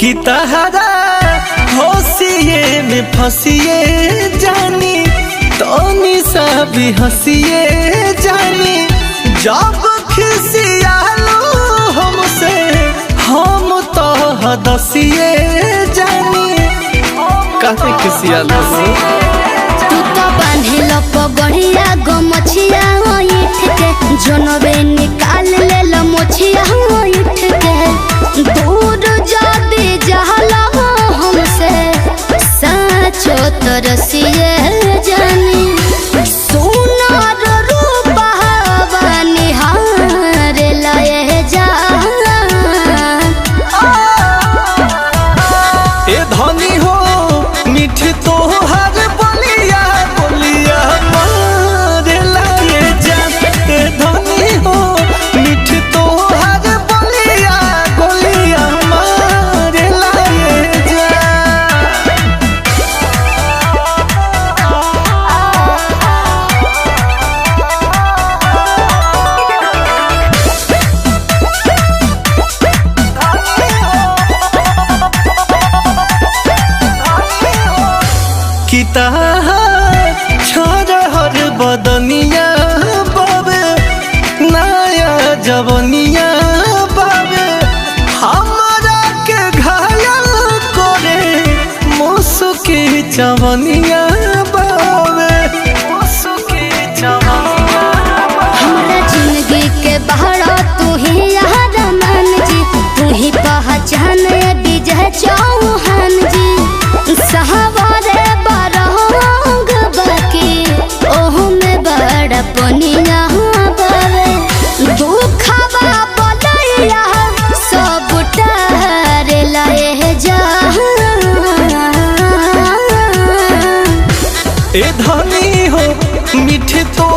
कि तहरा होशिए में फंसिए जानी तोनी सा भी हंसिए जानी जब खिसियालो हमसे हम तो हदसिए जानी काहे खिसियालो तू तो बांधेल पगड़िया गमछिया उठ के जनबे निकाल लेल मोछिया उठ के दूर जाबे जहला हमसे साचो तरसिए जानी सोनार रूपवा निहार लए जा ए धनी हो मीठ तोहर बोलिया बोलिया मारे लाए जान ए धनी हो मीठ तोहर बोलिया बोलिया मारे लाए जान। कि छोर बदनिया बाबे नया जवनिया बाबे हमरा के घायल करे मुसुकी चवनिया बाबे मुसुकी चवनिया हमरा जिंदगी के बहरा तू ही यार मान जी तू ही पहचान विजय चौहान जी सहारे बारंग बाकी ओहू में बड़ा पनिया बावे दुखवा बलैया सब टार लाए जा ए धनी हो मीठ तो